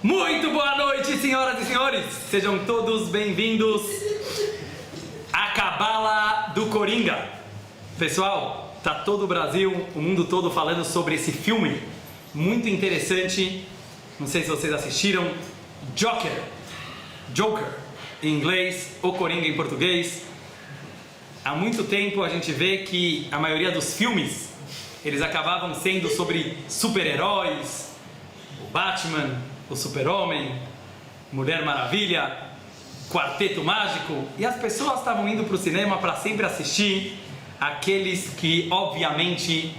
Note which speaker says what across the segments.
Speaker 1: Muito boa noite, senhoras e senhores! Sejam todos bem-vindos à Cabala do Coringa. Pessoal, tá todo o Brasil, o mundo todo falando sobre esse filme muito interessante. Não sei se vocês assistiram. Joker em inglês, O Coringa em português. Há muito tempo a gente vê que a maioria dos filmes eles acabavam sendo sobre super-heróis, o Batman, o Super-Homem, Mulher Maravilha, Quarteto Mágico, e as pessoas estavam indo para o cinema para sempre assistir aqueles que obviamente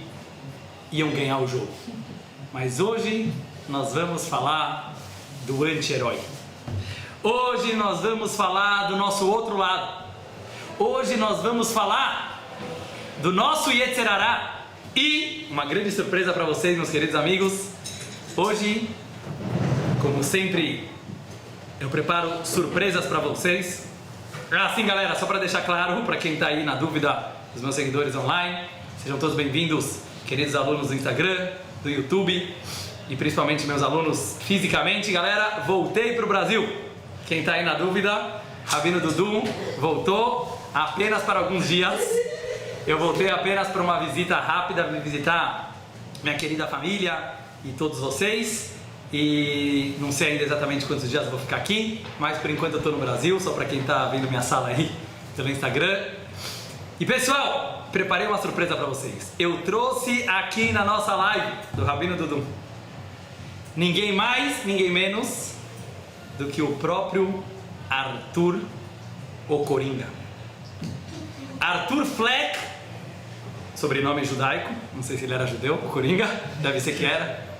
Speaker 1: iam ganhar o jogo. Mas hoje nós vamos falar do anti-herói. Hoje nós vamos falar do nosso outro lado. Hoje nós vamos falar do nosso Yetzer Hará. E uma grande surpresa para vocês, meus queridos amigos. Hoje, como sempre, eu preparo surpresas para vocês. Assim, galera, só para deixar claro, para quem está aí na dúvida, os meus seguidores online, sejam todos bem-vindos, queridos alunos do Instagram, do YouTube e principalmente meus alunos fisicamente. Galera, voltei para o Brasil. Quem está aí na dúvida, Rabino Dudu voltou apenas para alguns dias. Eu voltei apenas para uma visita rápida, visitar minha querida família e todos vocês. E não sei ainda exatamente quantos dias eu vou ficar aqui, mas por enquanto eu estou no Brasil, só para quem está vendo minha sala aí pelo Instagram. E pessoal, preparei uma surpresa para vocês. Eu trouxe aqui na nossa live do Rabino Dudu ninguém mais, ninguém menos do que o próprio Arthur, o Coringa. Arthur Fleck, sobrenome judaico, não sei se ele era judeu, o Coringa, deve ser que era.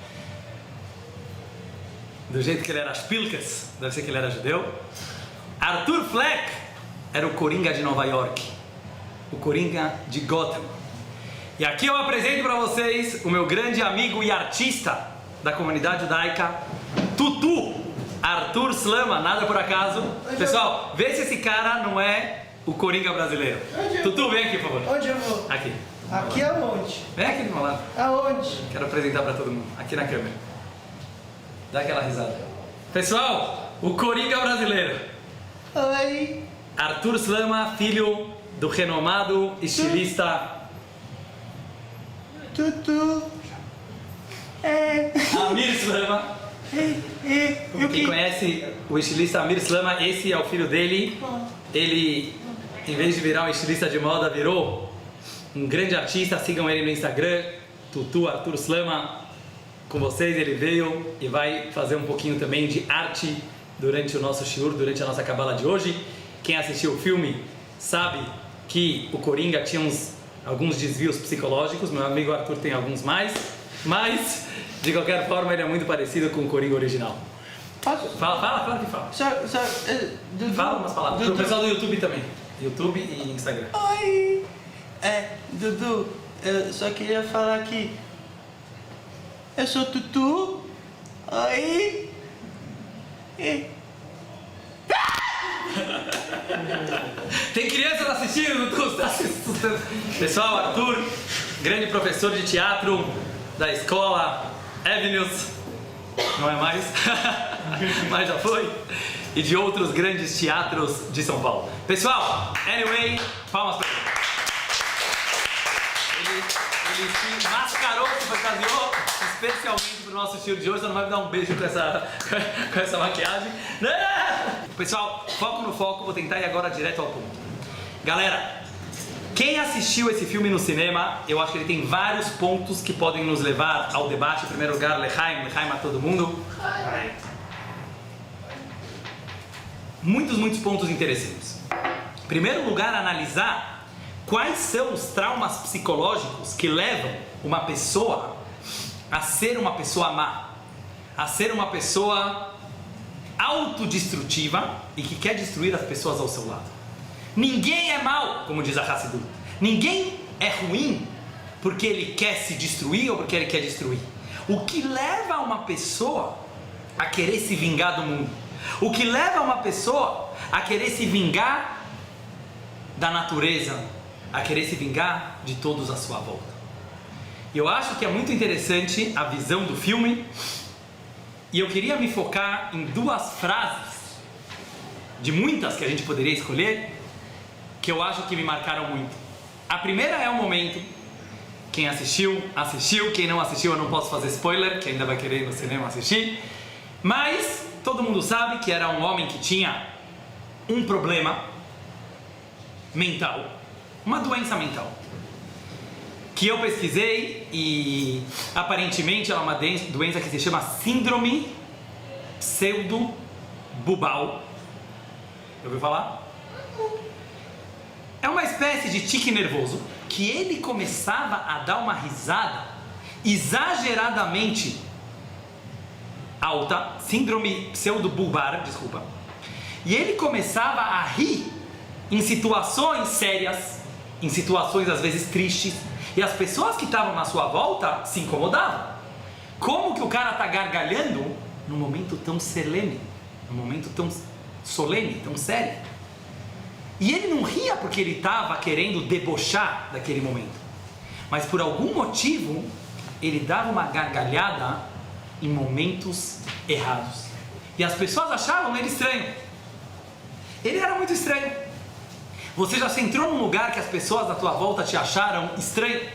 Speaker 1: Do jeito que ele era Spilkes, deve ser que ele era judeu. Arthur Fleck era o Coringa de Nova York, o Coringa de Gotham. E aqui eu apresento para vocês o meu grande amigo e artista da comunidade judaica, Tutu, Arthur Slama, nada por acaso. Pessoal, vê se esse cara não é o Coringa brasileiro. Tutu, vem aqui, por favor.
Speaker 2: Onde eu vou?
Speaker 1: Aqui.
Speaker 2: Aqui aonde?
Speaker 1: Vem aqui do meu lado.
Speaker 2: Aonde?
Speaker 1: Quero apresentar para todo mundo. Aqui na câmera. Dá aquela risada. Pessoal, o Coringa brasileiro.
Speaker 2: Oi.
Speaker 1: Arthur Slama, filho do renomado estilista
Speaker 2: Tutu.
Speaker 1: Amir Slama. Quem conhece o estilista Amir Slama, esse é o filho dele. Ele, em vez de virar um estilista de moda, virou um grande artista. Sigam ele no Instagram, Tutu Arthur Slama. Com vocês, ele veio e vai fazer um pouquinho também de arte durante o nosso shiur, durante a nossa cabala de hoje. Quem assistiu o filme sabe que o Coringa tinha alguns desvios psicológicos. Meu amigo Arthur tem alguns mais, mas de qualquer forma ele é muito parecido com o Coringa original. Fala que fala.
Speaker 2: Dudu.
Speaker 1: Fala umas palavras. Pro pessoal do YouTube também. YouTube e Instagram.
Speaker 2: Oi. Dudu, eu só queria falar que eu sou Tutu. Oi.
Speaker 1: Tem crianças assistindo, Dudu? Tá assustando. Pessoal, Arthur, grande professor de teatro da escola Avenues, não é mais, mas já foi, e de outros grandes teatros de São Paulo. Pessoal, anyway, palmas pra ele. Ele se mascarou, se fantasiou especialmente pro nosso estilo de hoje. Você não vai me dar um beijo com essa maquiagem. Não! Pessoal, foco no foco, vou tentar ir agora direto ao ponto. Galera, quem assistiu esse filme no cinema, eu acho que ele tem vários pontos que podem nos levar ao debate. Em primeiro lugar, Lechaim a todo mundo. Muitos pontos interessantes. Em primeiro lugar, analisar quais são os traumas psicológicos que levam uma pessoa a ser uma pessoa má, a ser uma pessoa autodestrutiva e que quer destruir as pessoas ao seu lado. Ninguém é mau, como diz a Hassidut. Ninguém é ruim porque ele quer se destruir ou porque ele quer destruir. O que leva uma pessoa a querer se vingar do mundo? O que leva uma pessoa a querer se vingar da natureza, a querer se vingar de todos à sua volta? E eu acho que é muito interessante a visão do filme E eu queria me focar em duas frases, de muitas que a gente poderia escolher, que eu acho que me marcaram muito. A primeira é o momento, quem assistiu, quem não assistiu eu não posso fazer spoiler, que ainda vai querer ir no cinema assistir, mas todo mundo sabe que era um homem que tinha um problema mental, uma doença mental, que eu pesquisei e aparentemente ela é uma doença que se chama síndrome pseudobulbar. Ouviu falar? É uma espécie de tique nervoso que ele começava a dar uma risada exageradamente alta, síndrome pseudobulbar, desculpa. E ele começava a rir em situações sérias, em situações às vezes tristes, e as pessoas que estavam na sua volta se incomodavam. Como que o cara está gargalhando num momento tão solene, num momento tão solene, tão sério? E ele não ria porque ele estava querendo debochar daquele momento, mas por algum motivo ele dava uma gargalhada em momentos errados. E as pessoas achavam ele estranho. Ele era muito estranho. Você já se entrou num lugar que as pessoas à tua volta te acharam estranho?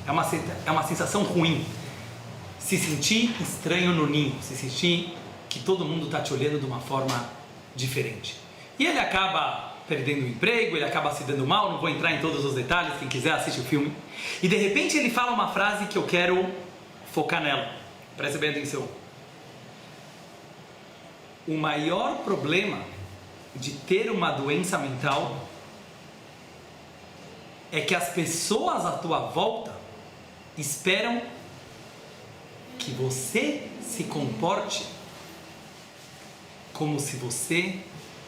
Speaker 1: É uma sensação ruim. Se sentir estranho no ninho, se sentir que todo mundo está te olhando de uma forma diferente. E ele acaba perdendo o emprego, ele acaba se dando mal, não vou entrar em todos os detalhes, quem quiser assiste o filme. E de repente ele fala uma frase que eu quero focar nela. Preste bem atenção. O maior problema de ter uma doença mental é que as pessoas à tua volta esperam que você se comporte como se você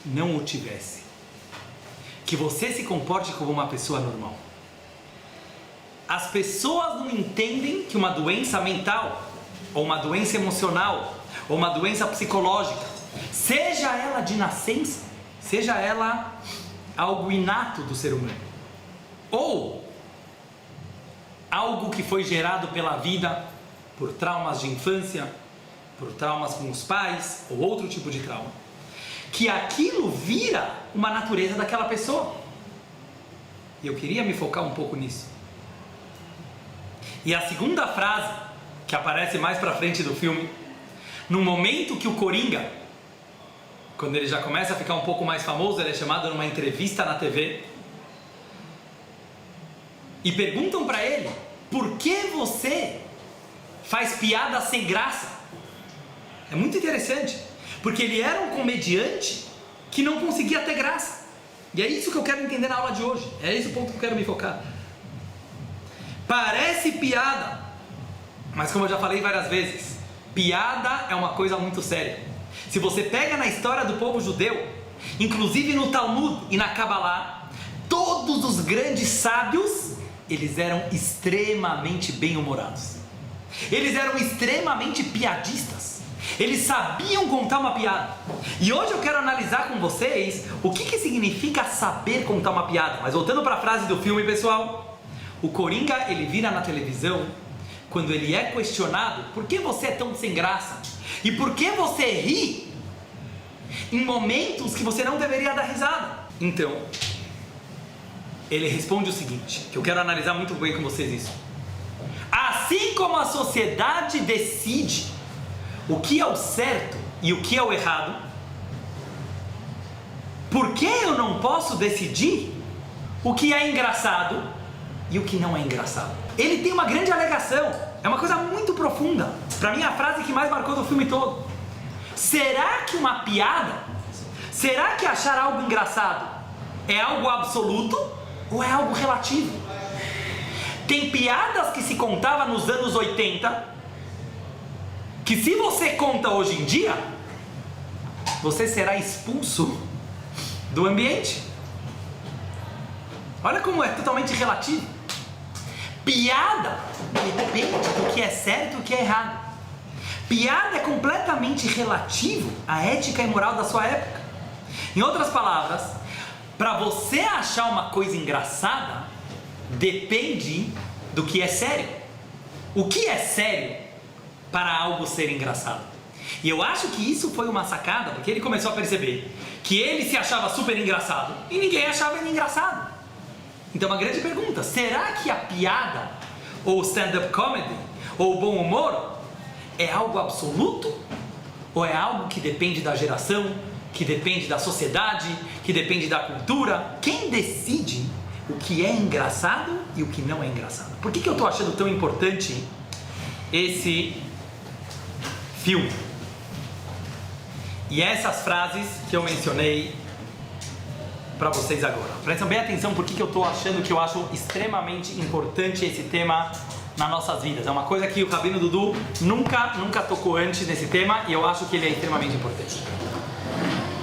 Speaker 1: não o tivesse. Que você se comporte como uma pessoa normal. As pessoas não entendem que uma doença mental, ou uma doença emocional, ou uma doença psicológica, seja ela de nascença, seja ela algo inato do ser humano, ou algo que foi gerado pela vida por traumas de infância, por traumas com os pais, ou outro tipo de trauma, que aquilo vira uma natureza daquela pessoa. E eu queria me focar um pouco nisso. E a segunda frase, que aparece mais pra frente do filme, no momento que o Coringa, quando ele já começa a ficar um pouco mais famoso, ele é chamado numa entrevista na TV, e perguntam pra ele, por que você faz piada sem graça? É muito interessante, porque ele era um comediante que não conseguia ter graça. E é isso que eu quero entender na aula de hoje. É esse o ponto que eu quero me focar. Parece piada, mas como eu já falei várias vezes, piada é uma coisa muito séria. Se você pega na história do povo judeu, inclusive no Talmud e na Kabbalah, todos os grandes sábios, eles eram extremamente bem-humorados. Eles eram extremamente piadistas. Eles sabiam contar uma piada. E hoje eu quero analisar com vocês o que significa saber contar uma piada. Mas voltando para a frase do filme, pessoal, o Coringa, ele vira na televisão quando ele é questionado por que você é tão sem graça e por que você ri em momentos que você não deveria dar risada. Então, ele responde o seguinte, que eu quero analisar muito bem com vocês isso. Assim como a sociedade decide o que é o certo e o que é o errado, por que eu não posso decidir o que é engraçado e o que não é engraçado? Ele tem uma grande alegação, é uma coisa muito profunda. Para mim, a frase que mais marcou do filme todo. Será que uma piada, será que achar algo engraçado é algo absoluto ou é algo relativo? Tem piadas que se contava nos anos 80 que se você conta hoje em dia, você será expulso do ambiente. Olha como é totalmente relativo. Piada depende do que é certo e o que é errado. Piada é completamente relativo à ética e moral da sua época. Em outras palavras, para você achar uma coisa engraçada, depende do que é sério. O que é sério para algo ser engraçado? E eu acho que isso foi uma sacada, porque ele começou a perceber que ele se achava super engraçado e ninguém achava ele engraçado. Então uma grande pergunta, será que a piada, ou stand-up comedy, ou o bom humor, é algo absoluto? Ou é algo que depende da geração, que depende da sociedade, que depende da cultura? Quem decide o que é engraçado e o que não é engraçado? Por que eu estou achando tão importante esse filme? E essas frases que eu mencionei para vocês agora. Prestem bem atenção porque eu estou achando que eu acho extremamente importante esse tema nas nossas vidas. É uma coisa que o Rabino Dudu nunca tocou antes nesse tema e eu acho que ele é extremamente importante.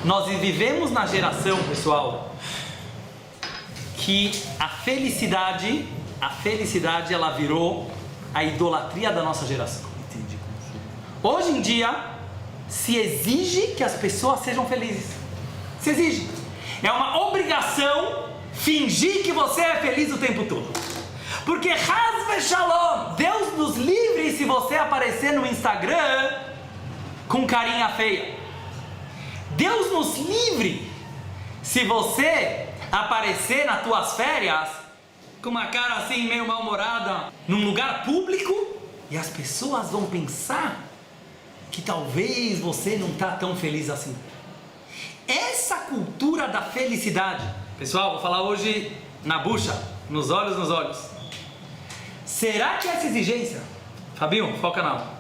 Speaker 1: Nós vivemos na geração, pessoal, que a felicidade ela virou a idolatria da nossa geração. Hoje em dia se exige que as pessoas sejam felizes. Se exige. É uma obrigação fingir que você é feliz o tempo todo. Porque Haz Veshalom, Deus nos livre se você aparecer no Instagram com carinha feia. Deus nos livre se você aparecer nas tuas férias com uma cara assim meio mal-humorada num lugar público e as pessoas vão pensar que talvez você não está tão feliz assim. Essa cultura da felicidade, pessoal, vou falar hoje na bucha, nos olhos. Será que essa exigência, Fabinho, foca na aula.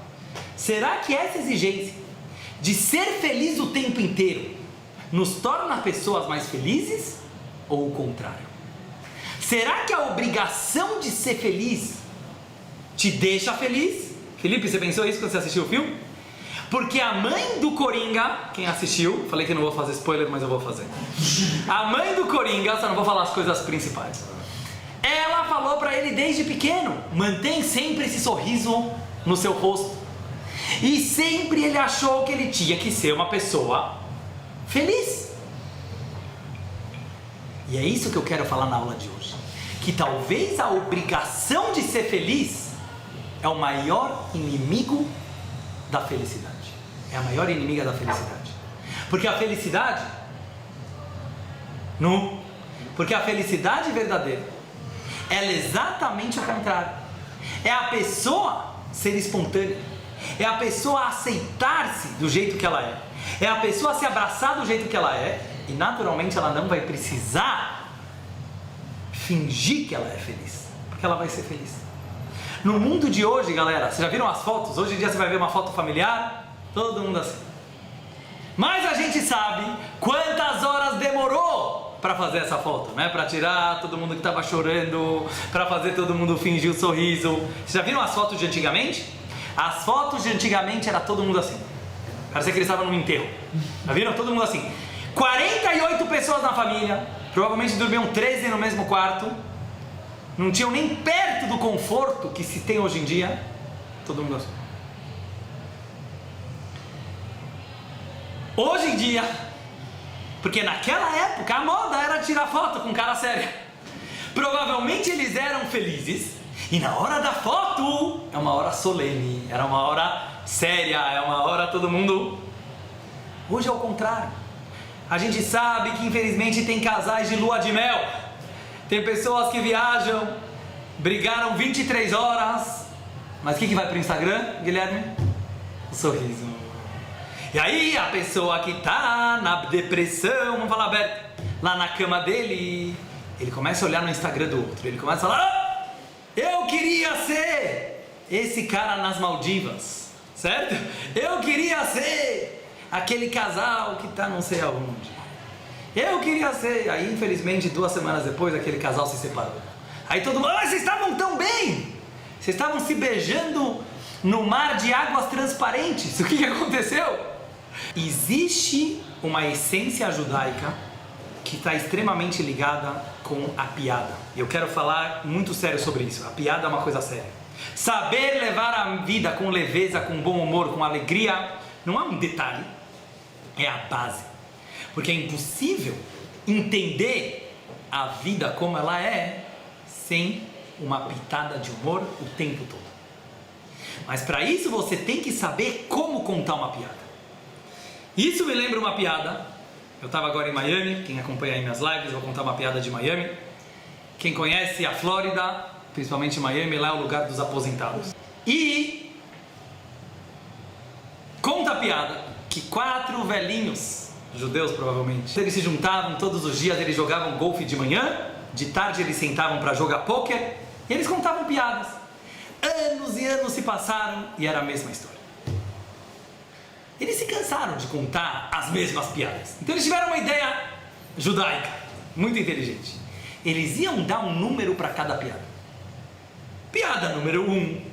Speaker 1: Será que essa exigência de ser feliz o tempo inteiro nos torna pessoas mais felizes ou o contrário? Será que a obrigação de ser feliz te deixa feliz? Felipe, você pensou isso quando você assistiu o filme? Porque a mãe do Coringa, quem assistiu, falei que não vou fazer spoiler, mas eu vou fazer. A mãe do Coringa, só não vou falar as coisas principais. Ela falou pra ele desde pequeno, mantém sempre esse sorriso no seu rosto. E sempre ele achou que ele tinha que ser uma pessoa feliz. E é isso que eu quero falar na aula de hoje. Que talvez a obrigação de ser feliz é o maior inimigo da felicidade. É a maior inimiga da felicidade. Porque a felicidade porque a felicidade verdadeira ela é exatamente o contrário. É a pessoa ser espontânea. É a pessoa aceitar-se do jeito que ela é. É a pessoa se abraçar do jeito que ela é. E naturalmente ela não vai precisar fingir que ela é feliz. Porque ela vai ser feliz. No mundo de hoje, galera, vocês já viram as fotos? Hoje em dia você vai ver uma foto familiar, todo mundo assim. Mas a gente sabe quantas horas demorou para fazer essa foto, né? Para tirar todo mundo que estava chorando, para fazer todo mundo fingir o sorriso. Vocês já viram as fotos de antigamente? As fotos de antigamente era todo mundo assim. Parecia que eles estavam num enterro. Já viram? Todo mundo assim. 48 pessoas na família, provavelmente dormiam 13 no mesmo quarto. Não tinham nem perto do conforto que se tem hoje em dia. Todo mundo assim. Hoje em dia, porque naquela época a moda era tirar foto com cara séria. Provavelmente eles eram felizes. E na hora da foto, é uma hora solene, era uma hora séria, é uma hora todo mundo... Hoje é o contrário. A gente sabe que infelizmente tem casais de lua de mel. Tem pessoas que viajam, brigaram 23 horas. Mas o que vai pro Instagram, Guilherme? O sorriso. E aí a pessoa que tá na depressão, vamos falar aberto, lá na cama dele, ele começa a olhar no Instagram do outro. Ele começa a falar, eu queria ser esse cara nas Maldivas, certo? Eu queria ser aquele casal que tá não sei aonde. Eu queria ser. Aí infelizmente 2 semanas depois aquele casal se separou. Aí todo mundo, vocês estavam tão bem, vocês estavam se beijando no mar de águas transparentes. O que aconteceu? Existe uma essência judaica que está extremamente ligada com a piada. Eu quero falar muito sério sobre isso. A piada é uma coisa séria. Saber levar a vida com leveza, com bom humor, com alegria, não é um detalhe, é a base. Porque é impossível entender a vida como ela é sem uma pitada de humor o tempo todo. Mas para isso você tem que saber como contar uma piada. Isso me lembra uma piada. Eu estava agora em Miami, quem acompanha aí minhas lives, eu vou contar uma piada de Miami. Quem conhece a Flórida, principalmente Miami, lá é o lugar dos aposentados. E conta a piada que 4 velhinhos, judeus provavelmente, eles se juntavam todos os dias, eles jogavam golfe de manhã, de tarde eles sentavam para jogar pôquer e eles contavam piadas. Anos e anos se passaram e era a mesma história. Eles se cansaram de contar as mesmas piadas. Então eles tiveram uma ideia judaica, muito inteligente. Eles iam dar um número para cada piada. Piada número 1,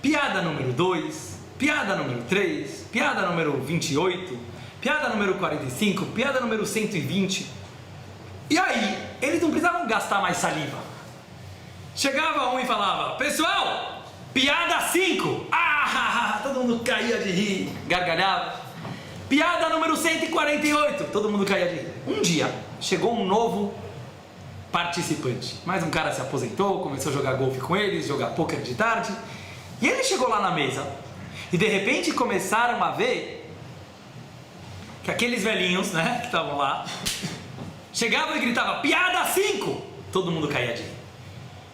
Speaker 1: piada número 2, piada número 3, piada número 28, piada número 45, piada número 120. E aí, eles não precisavam gastar mais saliva. Chegava um e falava: pessoal, piada 5. Todo mundo caía de rir, gargalhava. Piada número 148. Todo mundo caía de rir. Um dia, chegou um novo participante. Mais um cara se aposentou, começou a jogar golfe com eles, jogar pôquer de tarde. E ele chegou lá na mesa. E de repente começaram a ver que aqueles velhinhos, né, que estavam lá, chegavam e gritavam: piada 5. Todo mundo caía de rir.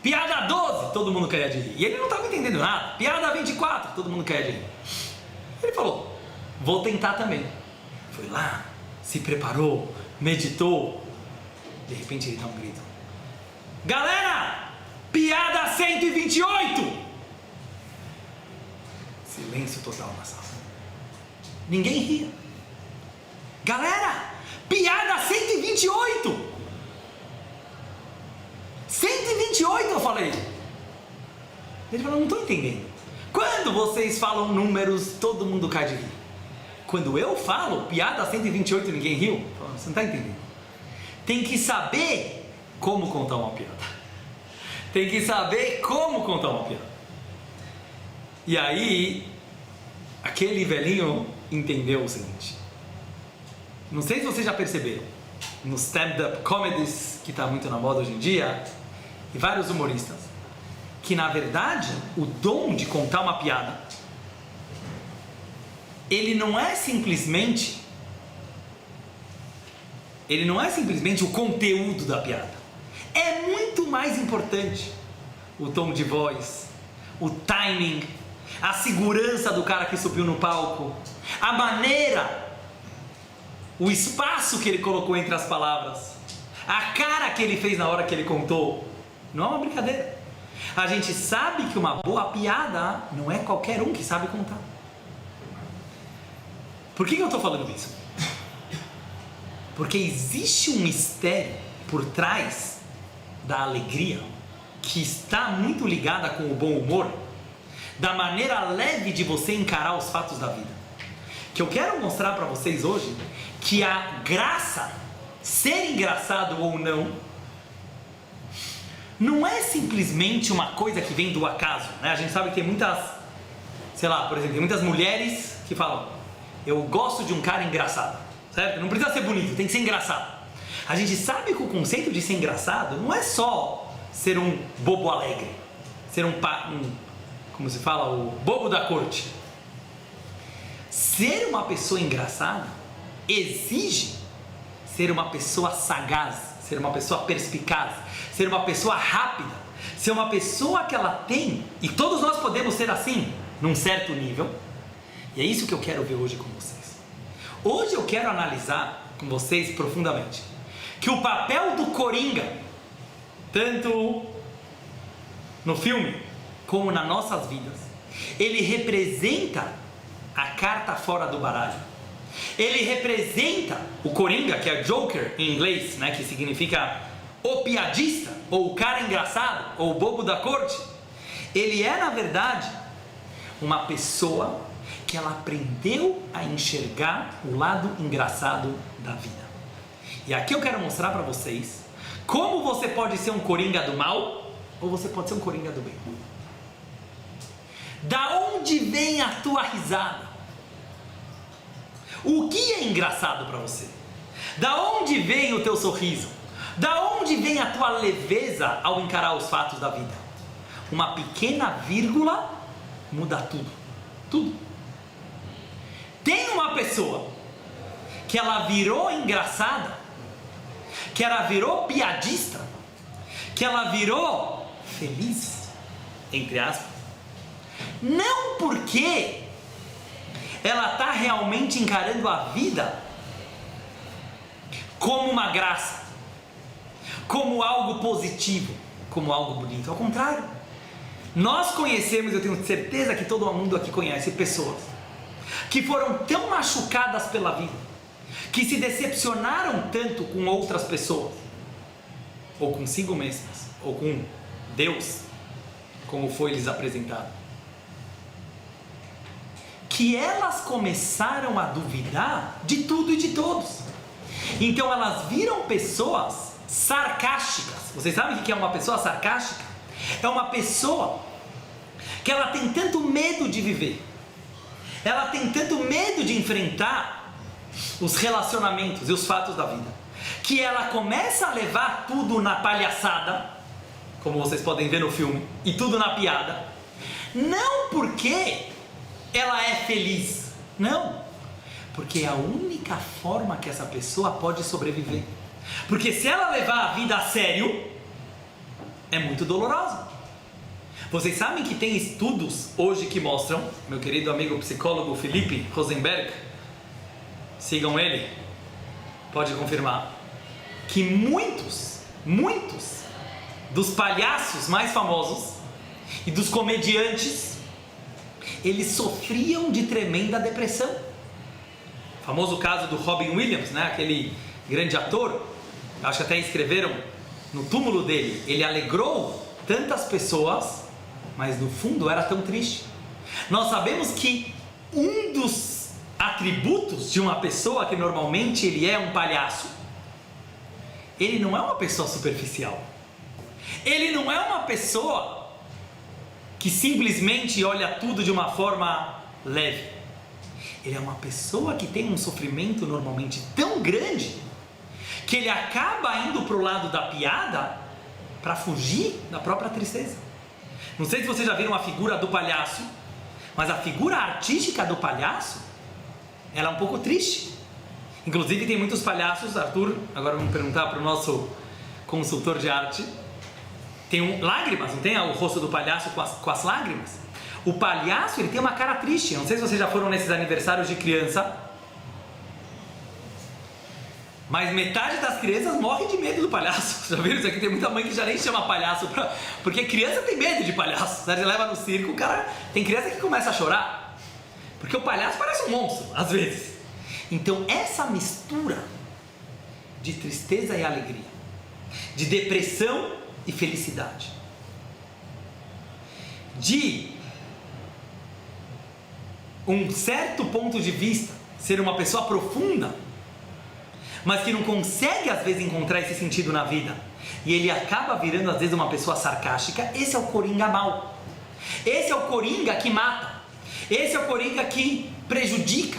Speaker 1: Piada 12, todo mundo caía de rir. E ele não estava entendendo nada. Piada 24, todo mundo caía de rir. Ele falou: vou tentar também. Foi lá, se preparou, meditou. De repente ele dá um grito: galera, piada 128. Silêncio total na sala. Ninguém ria. Galera, piada 128. 128, eu falei. Ele falou: não estou entendendo. Quando vocês falam números, todo mundo cai de rir. Quando eu falo piada 128 e ninguém riu, você não está entendendo. Tem que saber como contar uma piada. Tem que saber como contar uma piada. E aí, aquele velhinho entendeu o seguinte. Não sei se vocês já perceberam, nos stand-up comedies, que está muito na moda hoje em dia, e vários humoristas, que na verdade o dom de contar uma piada, ele não é simplesmente o conteúdo da piada. É muito mais importante o tom de voz, o timing, a segurança do cara que subiu no palco, a maneira, o espaço que ele colocou entre as palavras, a cara que ele fez na hora que ele contou. Não é uma brincadeira. A gente sabe que uma boa piada não é qualquer um que sabe contar. Por que eu estou falando isso? Porque existe um mistério por trás da alegria que está muito ligada com o bom humor, da maneira leve de você encarar os fatos da vida. Que eu quero mostrar para vocês hoje que a graça, ser engraçado ou não é simplesmente uma coisa que vem do acaso, né? A gente sabe que tem muitas, sei lá, por exemplo, tem muitas mulheres que falam: eu gosto de um cara engraçado, certo? Não precisa ser bonito, tem que ser engraçado. A gente sabe que o conceito de ser engraçado não é só ser um bobo alegre, ser como se fala, o bobo da corte. Ser uma pessoa engraçada exige ser uma pessoa sagaz, ser uma pessoa perspicaz, ser uma pessoa rápida, ser uma pessoa que ela tem, e todos nós podemos ser assim, num certo nível. E é isso que eu quero ver hoje com vocês. Hoje eu quero analisar com vocês profundamente que o papel do Coringa, tanto no filme como nas nossas vidas, ele representa a carta fora do baralho. Ele representa o Coringa, que é Joker em inglês, né, que significa o piadista, ou o cara engraçado, ou o bobo da corte. Ele é, na verdade, uma pessoa que ela aprendeu a enxergar o lado engraçado da vida. E aqui eu quero mostrar para vocês como você pode ser um Coringa do mal, ou você pode ser um Coringa do bem. Da onde vem a tua risada? O que é engraçado para você? Da onde vem o teu sorriso? Da onde vem a tua leveza ao encarar os fatos da vida? Uma pequena vírgula muda tudo. Tudo. Tem uma pessoa que ela virou engraçada, que ela virou piadista, que ela virou feliz, entre aspas, não porque ela está realmente encarando a vida como uma graça, como algo positivo, como algo bonito. Ao contrário, nós conhecemos, eu tenho certeza que todo mundo aqui conhece pessoas que foram tão machucadas pela vida, que se decepcionaram tanto com outras pessoas, ou consigo mesmas, ou com Deus, como foi lhes apresentado, que elas começaram a duvidar de tudo e de todos. Então elas viram pessoas sarcásticas. Vocês sabem o que é uma pessoa sarcástica? É uma pessoa que ela tem tanto medo de viver, ela tem tanto medo de enfrentar os relacionamentos e os fatos da vida, que ela começa a levar tudo na palhaçada, como vocês podem ver no filme, e tudo na piada, não porque ela é feliz, não, porque é a única forma que essa pessoa pode sobreviver. Porque se ela levar a vida a sério, é muito dolorosa. Vocês sabem que tem estudos hoje que mostram, meu querido amigo psicólogo Felipe Rosenberg, sigam ele, pode confirmar, que muitos dos palhaços mais famosos e dos comediantes, eles sofriam de tremenda depressão. O famoso caso do Robin Williams, né? Aquele grande ator, acho que até escreveram no túmulo dele, ele alegrou tantas pessoas, mas no fundo era tão triste. Nós sabemos que um dos atributos de uma pessoa que normalmente ele é um palhaço, ele não é uma pessoa superficial, ele não é uma pessoa que simplesmente olha tudo de uma forma leve. Ele é uma pessoa que tem um sofrimento normalmente tão grande que ele acaba indo para o lado da piada para fugir da própria tristeza. Não sei se vocês já viram a figura do palhaço, mas a figura artística do palhaço, ela é um pouco triste. Inclusive tem muitos palhaços, Arthur, agora vamos perguntar para o nosso consultor de arte, tem lágrimas, não tem o rosto do palhaço com as lágrimas? O palhaço, ele tem uma cara triste. Não sei se vocês já foram nesses aniversários de criança, mas metade das crianças morre de medo do palhaço. Já viram isso aqui? Tem muita mãe que já nem chama palhaço, porque criança tem medo de palhaço. Você leva no circo, o cara... Tem criança que começa a chorar, porque o palhaço parece um monstro, às vezes. Então essa mistura de tristeza e alegria, de depressão e felicidade, de um certo ponto de vista ser uma pessoa profunda, mas que não consegue às vezes encontrar esse sentido na vida, e ele acaba virando às vezes uma pessoa sarcástica, esse é o coringa mau. Esse é o coringa que mata. Esse é o coringa que prejudica.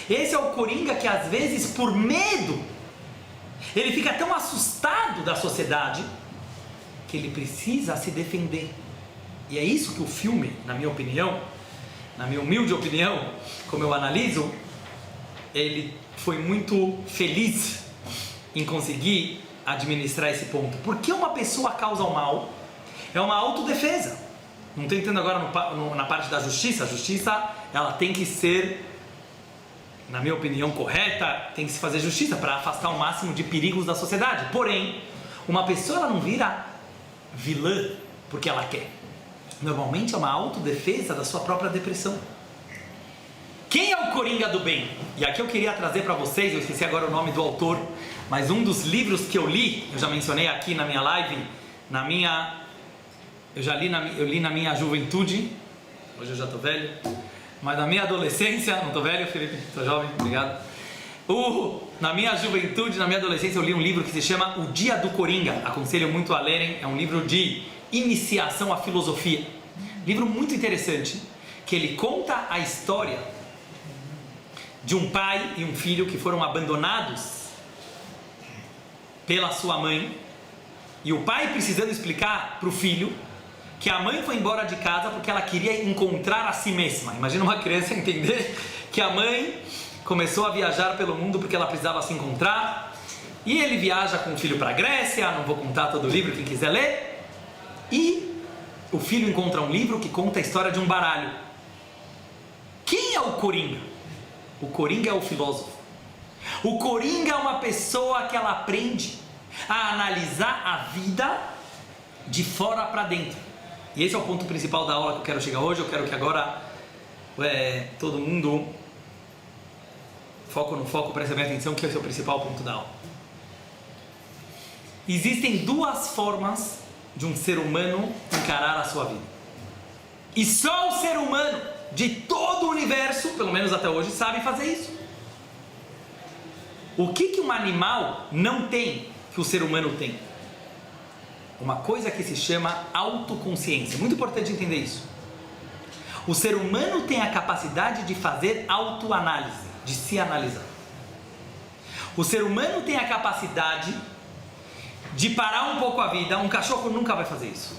Speaker 1: Esse é o coringa que às vezes, por medo, ele fica tão assustado da sociedade que ele precisa se defender. E é isso que o filme, na minha opinião, na minha humilde opinião, como eu analiso, ele foi muito feliz em conseguir administrar esse ponto. Porque uma pessoa causa o mal é uma autodefesa. Não estou entrando agora na parte da justiça. A justiça, ela tem que ser, na minha opinião, correta, tem que se fazer justiça para afastar o máximo de perigos da sociedade. Porém, uma pessoa, ela não vira vilã porque ela quer. Normalmente é uma autodefesa da sua própria depressão. Quem é o coringa do bem? E aqui eu queria trazer para vocês, eu esqueci agora o nome do autor, mas um dos livros que eu li, eu já mencionei aqui na minha live, eu li na minha juventude, hoje eu já estou velho, mas na minha adolescência, não estou velho, Felipe, estou jovem, obrigado. Na minha juventude, na minha adolescência, eu li um livro que se chama O Dia do Coringa, aconselho muito a lerem, é um livro de iniciação à filosofia, livro muito interessante, que ele conta a história de um pai e um filho que foram abandonados pela sua mãe, e o pai precisando explicar para o filho que a mãe foi embora de casa porque ela queria encontrar a si mesma. Imagina uma criança entender que a mãe começou a viajar pelo mundo porque ela precisava se encontrar. E ele viaja com o filho para a Grécia, não vou contar todo o livro, quem quiser ler. E o filho encontra um livro que conta a história de um baralho. Quem é o Coringa? O Coringa é o filósofo. O Coringa é uma pessoa que ela aprende a analisar a vida de fora para dentro. E esse é o ponto principal da aula que eu quero chegar hoje. Eu quero que agora todo mundo, foco no foco, preste bem atenção, que esse é o principal ponto da aula. Existem duas formas de um ser humano encarar a sua vida. E só o ser humano de todo o universo, pelo menos até hoje, sabe fazer isso. O que um animal não tem que o ser humano tem? Uma coisa que se chama autoconsciência. Muito importante entender isso. O ser humano tem a capacidade de fazer autoanálise, de se analisar. O ser humano tem a capacidade de parar um pouco a vida. Um cachorro nunca vai fazer isso.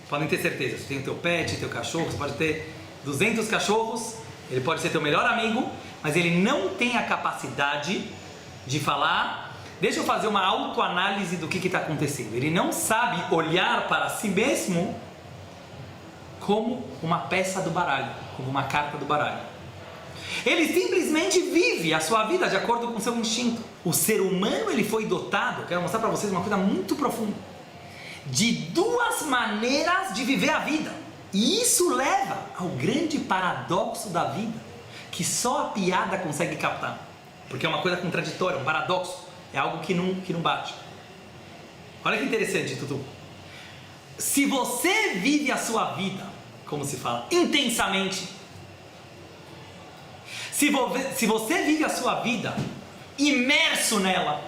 Speaker 1: Podem ter certeza. Você tem o teu pet, teu cachorro, você pode ter 200 cachorros, ele pode ser teu melhor amigo, mas ele não tem a capacidade de falar: deixa eu fazer uma autoanálise do que está acontecendo. Ele não sabe olhar para si mesmo como uma peça do baralho, como uma carta do baralho. Ele simplesmente vive a sua vida de acordo com o seu instinto. O ser humano, ele foi dotado, quero mostrar para vocês uma coisa muito profunda, de duas maneiras de viver a vida. E isso leva ao grande paradoxo da vida, que só a piada consegue captar. Porque é uma coisa contraditória, um paradoxo. É algo que não bate. Olha que interessante, Tutu. Se você vive a sua vida, como se fala, intensamente, se você vive a sua vida imerso nela,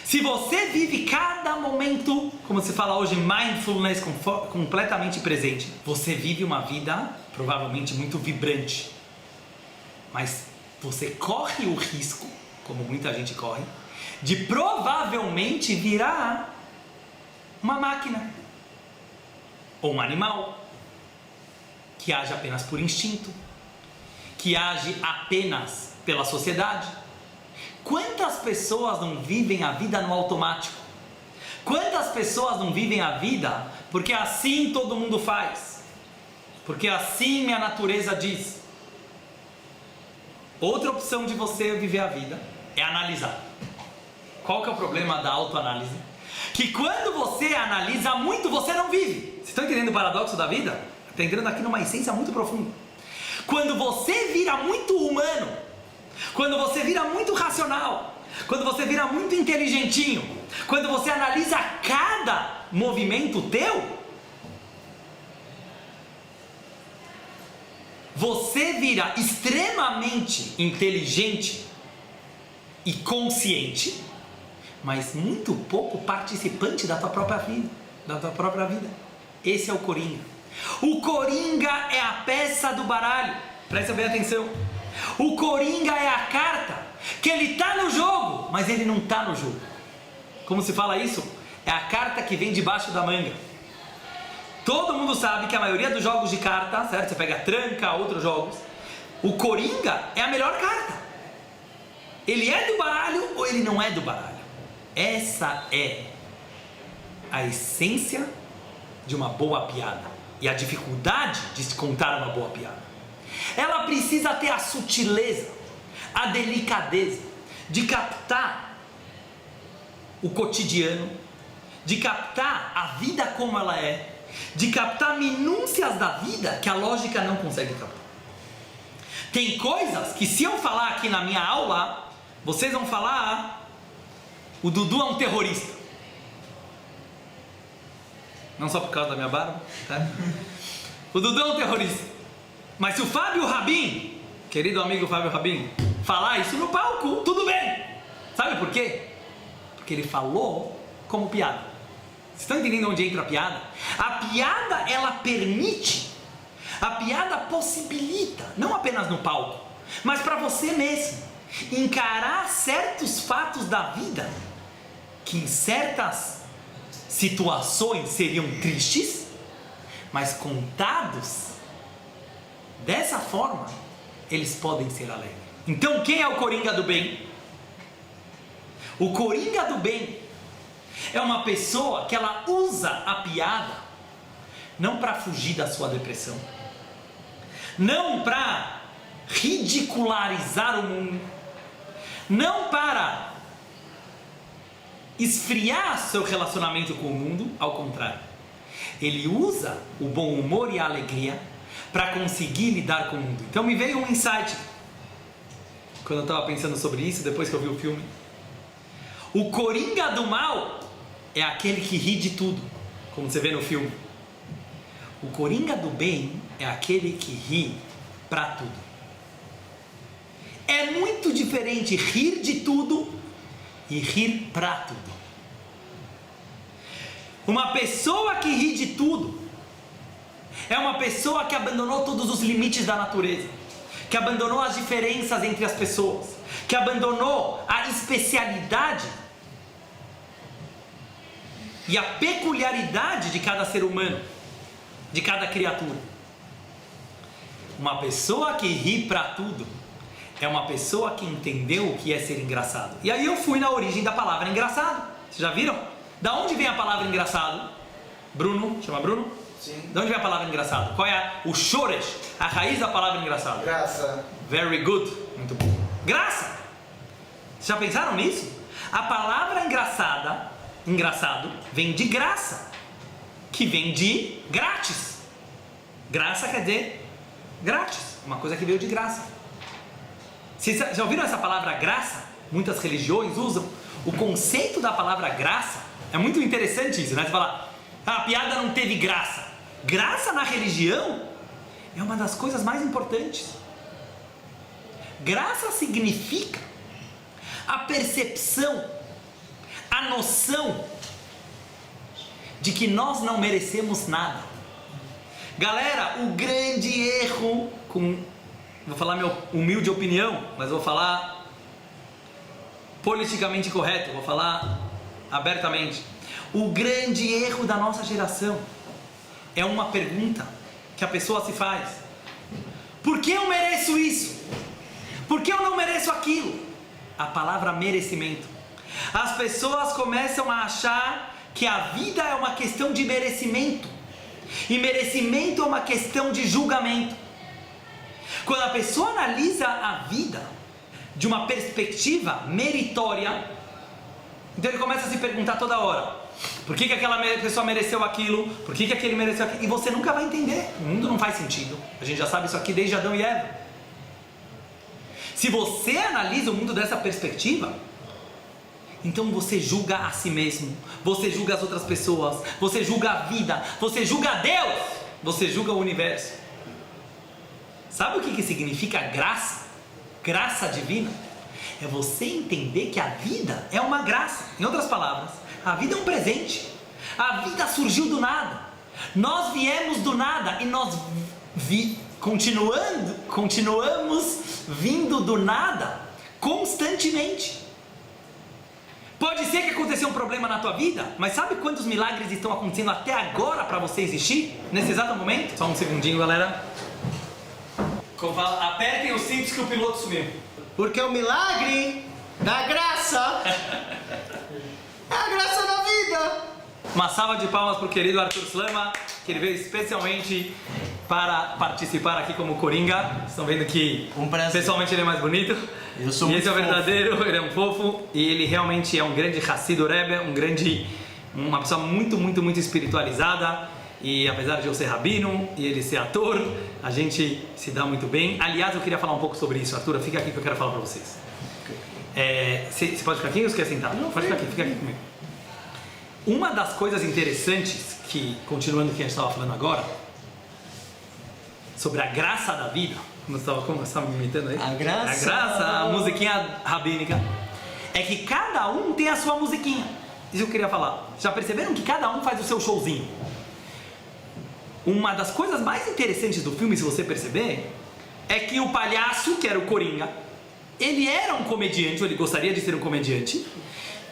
Speaker 1: se você vive cada momento, como se fala hoje, mindfulness, completamente presente, você vive uma vida provavelmente muito vibrante. Mas você corre o risco, como muita gente corre, de provavelmente virar uma máquina ou um animal que age apenas por instinto, que age apenas pela sociedade. Quantas pessoas não vivem a vida no automático? Quantas pessoas não vivem a vida porque assim todo mundo faz, porque assim minha natureza diz? Outra opção de você viver a vida é analisar. Qual que é o problema da autoanálise? Que quando você analisa muito, você não vive. Vocês estão entendendo o paradoxo da vida? Está entrando aqui numa essência muito profunda. Quando você vira muito humano, quando você vira muito racional, quando você vira muito inteligentinho, quando você analisa cada movimento teu, você vira extremamente inteligente e consciente, mas muito pouco participante da tua própria vida, Esse é o Coringa. O Coringa é a peça do baralho. Presta bem atenção. O Coringa é a carta que ele está no jogo, mas ele não está no jogo. Como se fala isso? É a carta que vem debaixo da manga. Todo mundo sabe que a maioria dos jogos de carta, certo? Você pega tranca, outros jogos. O Coringa é a melhor carta. Ele é do baralho ou ele não é do baralho? Essa é a essência de uma boa piada. E a dificuldade de se contar uma boa piada. Ela precisa ter a sutileza, a delicadeza de captar o cotidiano, de captar a vida como ela é, de captar minúcias da vida que a lógica não consegue captar. Tem coisas que, se eu falar aqui na minha aula, vocês vão falar: o Dudu é um terrorista. Não só por causa da minha barba, tá? O Dudu é um terrorista. Mas se o Fábio Rabin, querido amigo Fábio Rabin, falar isso no palco, tudo bem. Sabe por quê? Porque ele falou como piada. Vocês estão entendendo onde entra a piada? A piada, ela permite, a piada possibilita, não apenas no palco, mas para você mesmo, encarar certos fatos da vida que em certas situações seriam tristes, mas contados dessa forma, eles podem ser alegres. Então, quem é o Coringa do bem? O Coringa do bem é uma pessoa que ela usa a piada não para fugir da sua depressão, não para ridicularizar o mundo, não para esfriar seu relacionamento com o mundo, ao contrário. Ele usa o bom humor e a alegria para conseguir lidar com o mundo. Então me veio um insight quando eu estava pensando sobre isso, depois que eu vi o filme. O Coringa do mal é aquele que ri de tudo, como você vê no filme. O Coringa do bem é aquele que ri para tudo. É muito diferente rir de tudo e rir para tudo. Uma pessoa que ri de tudo é uma pessoa que abandonou todos os limites da natureza, que abandonou as diferenças entre as pessoas, que abandonou a especialidade e a peculiaridade de cada ser humano, de cada criatura. Uma pessoa que ri para tudo é uma pessoa que entendeu o que é ser engraçado. E aí eu fui na origem da palavra engraçado. Vocês já viram? Da onde vem a palavra engraçado? Bruno, chama Bruno?
Speaker 2: Sim.
Speaker 1: De onde vem a palavra engraçado? Qual é o shoresh, a raiz da palavra engraçado?
Speaker 2: Graça.
Speaker 1: Very good, muito bom. Graça. Vocês já pensaram nisso? A palavra engraçado, vem de graça, que vem de grátis. Graça quer dizer grátis, uma coisa que veio de graça. Vocês já ouviram essa palavra graça? Muitas religiões usam. O conceito da palavra graça é muito interessante isso, né? Você fala, a piada não teve graça. Graça na religião é uma das coisas mais importantes. Graça significa a percepção, a noção de que nós não merecemos nada. Galera, o grande erro, vou falar minha humilde opinião, mas vou falar politicamente correto, vou falar abertamente. O grande erro da nossa geração é uma pergunta que a pessoa se faz: por que eu mereço isso? Por que eu não mereço aquilo? A palavra merecimento. As pessoas começam a achar que a vida é uma questão de merecimento, e merecimento é uma questão de julgamento. Quando a pessoa analisa a vida de uma perspectiva meritória, então ele começa a se perguntar toda hora: por que aquela pessoa mereceu aquilo? Por que aquele mereceu aquilo? E você nunca vai entender. O mundo não faz sentido. A gente já sabe isso aqui desde Adão e Eva. Se você analisa o mundo dessa perspectiva, então você julga a si mesmo, você julga as outras pessoas, você julga a vida, você julga Deus, você julga o universo. Sabe o que significa graça? Graça divina? É você entender que a vida é uma graça. Em outras palavras, a vida é um presente. A vida surgiu do nada. Nós viemos do nada e nós continuamos vindo do nada constantemente. Pode ser que aconteceu um problema na tua vida, mas sabe quantos milagres estão acontecendo até agora para você existir? Nesse exato momento? Só um segundinho, galera. Apertem os cintos que o piloto sumiu.
Speaker 2: Porque o milagre da graça é a graça da vida.
Speaker 1: Uma salva de palmas para o querido Arthur Slama, que ele veio especialmente para participar aqui como Coringa. Estão vendo que pessoalmente ele é mais bonito.
Speaker 2: Eu sou
Speaker 1: e
Speaker 2: muito
Speaker 1: esse é o
Speaker 2: fofo.
Speaker 1: verdadeiro, ele é um fofo. E ele realmente é um grande Hassido Rebbe, uma pessoa muito, muito, muito espiritualizada. E apesar de eu ser rabino e ele ser ator, a gente se dá muito bem. Aliás, eu queria falar um pouco sobre isso. Arthur, fica aqui que eu quero falar para vocês. Você pode ficar aqui ou você quer sentar? Não, pode ficar aqui, fica aqui comigo. Uma das coisas interessantes que, continuando o que a gente estava falando agora, sobre a graça da vida, como você estava me imitando aí?
Speaker 2: A graça.
Speaker 1: A musiquinha rabínica, é que cada um tem a sua musiquinha. Isso eu queria falar. Já perceberam que cada um faz o seu showzinho? Uma das coisas mais interessantes do filme, se você perceber, é que o palhaço, que era o Coringa, ele era um comediante, ou ele gostaria de ser um comediante,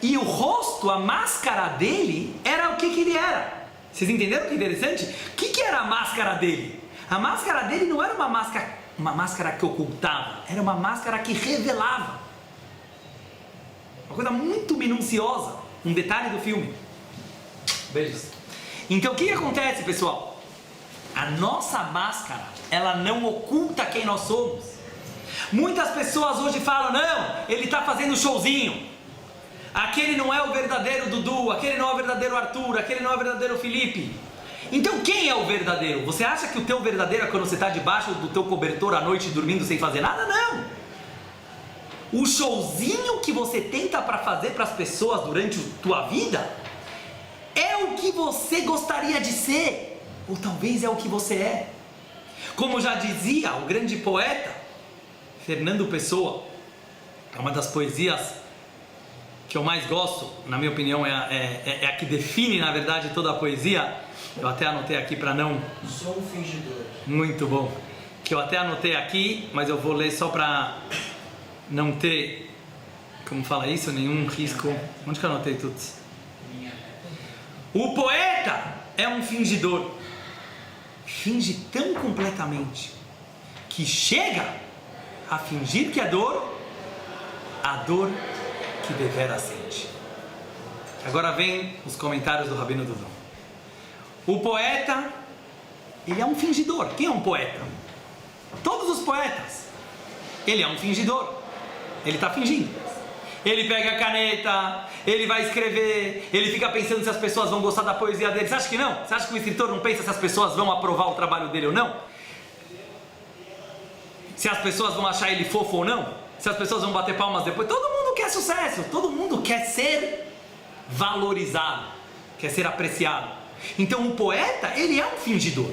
Speaker 1: e o rosto, a máscara dele, era o que ele era. Vocês entenderam que interessante? O que era a máscara dele? A máscara dele não era uma máscara que ocultava, era uma máscara que revelava. Uma coisa muito minuciosa, um detalhe do filme. Beijos. Então o que acontece, pessoal? A nossa máscara, ela não oculta quem nós somos. Muitas pessoas hoje falam, não, ele está fazendo showzinho. Aquele não é o verdadeiro Dudu, aquele não é o verdadeiro Arthur, aquele não é o verdadeiro Felipe. Então quem é o verdadeiro? Você acha que o teu verdadeiro é quando você está debaixo do teu cobertor à noite dormindo sem fazer nada? Não! O showzinho que você tenta para fazer para as pessoas durante a tua vida é o que você gostaria de ser, ou talvez é o que você é. Como já dizia o grande poeta Fernando Pessoa, é uma das poesias que eu mais gosto, na minha opinião é a que define na verdade toda a poesia. Eu até anotei aqui para não...
Speaker 2: Sou um fingidor.
Speaker 1: Muito bom. Que eu até anotei aqui, mas eu vou ler só para não ter, como fala isso, nenhum risco. Onde que eu anotei tudo? O poeta é um fingidor. Finge tão completamente que chega a fingir que é dor, a dor que devera sente. Agora vem os comentários do Rabino Dudu. O poeta, ele é um fingidor. Quem é um poeta? Todos os poetas. Ele é um fingidor. Ele está fingindo. Ele pega a caneta, ele vai escrever, ele fica pensando se as pessoas vão gostar da poesia dele. Você acha que não? Você acha que o escritor não pensa se as pessoas vão aprovar o trabalho dele ou não? Se as pessoas vão achar ele fofo ou não? Se as pessoas vão bater palmas depois? Todo mundo quer sucesso, todo mundo quer ser valorizado, quer ser apreciado. Então o poeta, ele é um fingidor.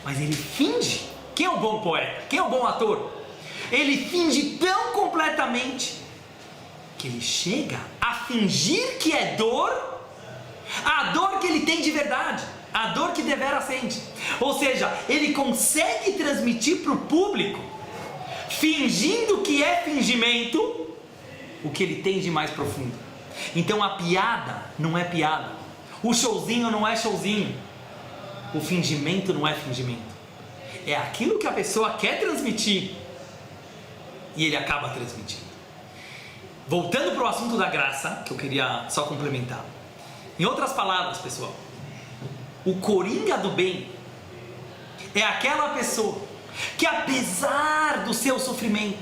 Speaker 1: Mas ele finge. Quem é o bom poeta? Quem é o bom ator? Ele finge tão completamente que ele chega a fingir que é dor, a dor que ele tem de verdade, a dor que devera sente. Ou seja, ele consegue transmitir para o público, fingindo que é fingimento, o que ele tem de mais profundo. Então a piada não é piada, o showzinho não é showzinho, o fingimento não é fingimento. É aquilo que a pessoa quer transmitir e ele acaba transmitindo. Voltando para o assunto da graça, que eu queria só complementar. Em outras palavras, pessoal, o coringa do bem é aquela pessoa que, apesar do seu sofrimento,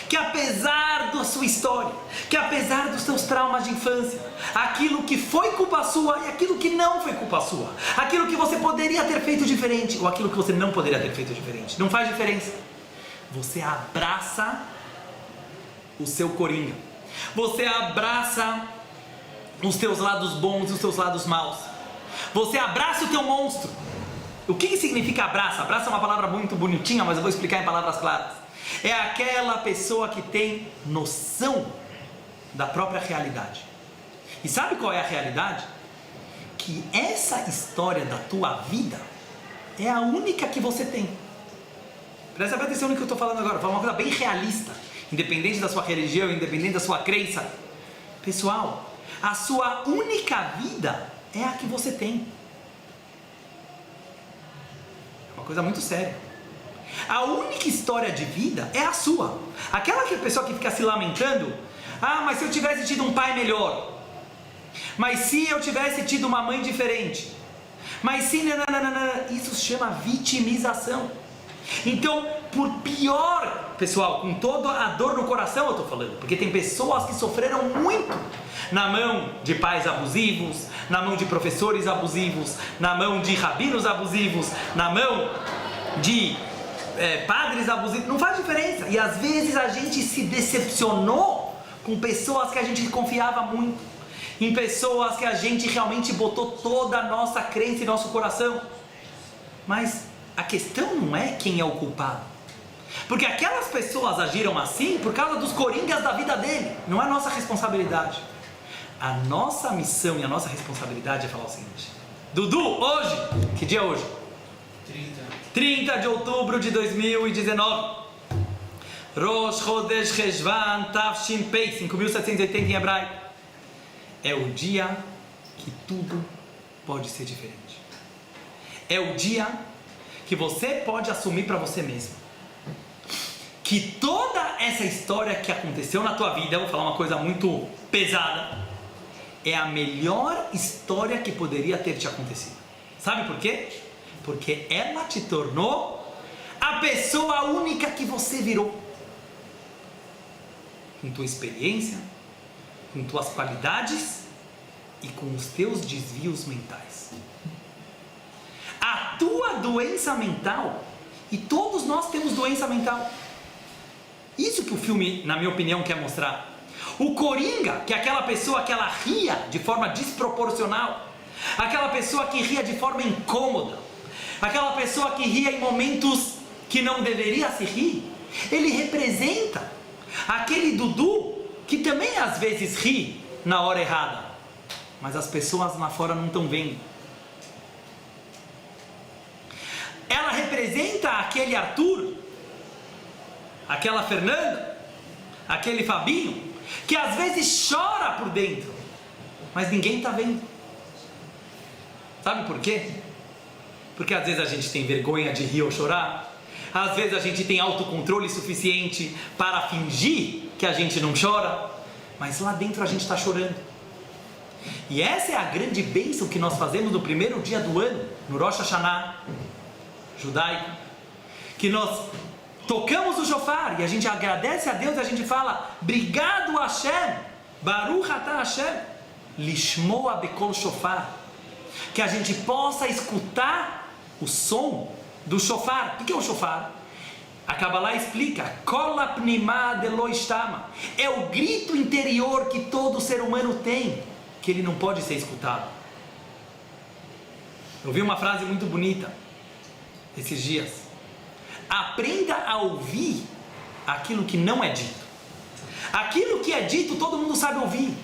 Speaker 1: que apesar da sua história, que apesar dos seus traumas de infância, aquilo que foi culpa sua e aquilo que não foi culpa sua, aquilo que você poderia ter feito diferente ou aquilo que você não poderia ter feito diferente, não faz diferença. Você abraça o seu coringa. Você abraça os teus lados bons e os teus lados maus. Você abraça o teu monstro. O que significa abraço? Abraço é uma palavra muito bonitinha, mas eu vou explicar em palavras claras. É aquela pessoa que tem noção da própria realidade. E sabe qual é a realidade? Que essa história da tua vida é a única que você tem. Presta atenção no que eu estou falando agora. Vou falar uma coisa bem realista. Independente da sua religião, independente da sua crença. Pessoal, a sua única vida é a que você tem. É uma coisa muito séria. A única história de vida é a sua. Aquela pessoa que fica se lamentando, mas se eu tivesse tido um pai melhor, mas se eu tivesse tido uma mãe diferente, mas se... Isso se chama vitimização. Então, por pior, pessoal, com toda a dor no coração eu estou falando, porque tem pessoas que sofreram muito na mão de pais abusivos, na mão de professores abusivos, na mão de rabinos abusivos, na mão de padres abusivos, não faz diferença. E às vezes a gente se decepcionou com pessoas que a gente confiava muito, em pessoas que a gente realmente botou toda a nossa crença em nosso coração. Mas a questão não é quem é o culpado, porque aquelas pessoas agiram assim por causa dos coringas da vida dele. Não é nossa responsabilidade. A nossa missão e a nossa responsabilidade é falar o seguinte: Dudu, hoje, que dia é hoje? 30 de outubro de 2019. Rosh Chodesh Cheshvan Tavshin Pei, 5780 em hebraico. É o dia que tudo pode ser diferente. É o dia que você pode assumir para você mesmo que toda essa história que aconteceu na tua vida, eu vou falar uma coisa muito pesada, é a melhor história que poderia ter te acontecido. Sabe por quê? Porque ela te tornou a pessoa única que você virou. Com tua experiência, com tuas qualidades e com os teus desvios mentais. A tua doença mental, e todos nós temos doença mental. Isso que o filme, na minha opinião, quer mostrar. O Coringa, que é aquela pessoa que ela ria de forma desproporcional, aquela pessoa que ria de forma incômoda, aquela pessoa que ria em momentos que não deveria se rir, ele representa aquele Dudu que também às vezes ri na hora errada, mas as pessoas lá fora não estão vendo. Ela representa aquele Arthur, aquela Fernanda, aquele Fabinho, que às vezes chora por dentro, mas ninguém está vendo. Sabe por quê? Porque às vezes a gente tem vergonha de rir ou chorar, às vezes a gente tem autocontrole suficiente para fingir que a gente não chora, mas lá dentro a gente está chorando. E essa é a grande bênção que nós fazemos no primeiro dia do ano, no Rosh Hashanah judaico, que nós tocamos o shofar e a gente agradece a Deus e a gente fala: obrigado Hashem, Baruch atah Hashem, lishmoa bekol shofar, que a gente possa escutar o som do shofar. O que é o shofar? A Kabbalah explica: kol apnimah delo ishtama, é o grito interior que todo ser humano tem, que ele não pode ser escutado. Eu vi uma frase muito bonita esses dias: aprenda a ouvir aquilo que não é dito. Aquilo que é dito todo mundo sabe ouvir.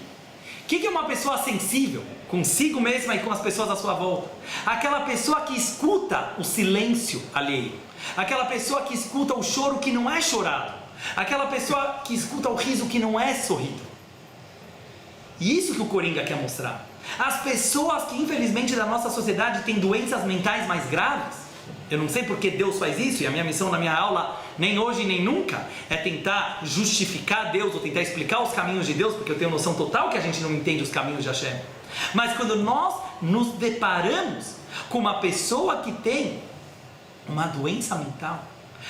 Speaker 1: O que é uma pessoa sensível consigo mesma e com as pessoas à sua volta? Aquela pessoa que escuta o silêncio alheio, aquela pessoa que escuta o choro que não é chorado, aquela pessoa que escuta o riso que não é sorrido. E isso que o Coringa quer mostrar. As pessoas que infelizmente da nossa sociedade têm doenças mentais mais graves, eu não sei porque Deus faz isso, e a minha missão na minha aula, nem hoje nem nunca, é tentar justificar Deus, ou tentar explicar os caminhos de Deus, porque eu tenho noção total que a gente não entende os caminhos de Hashem. Mas quando nós nos deparamos com uma pessoa que tem uma doença mental,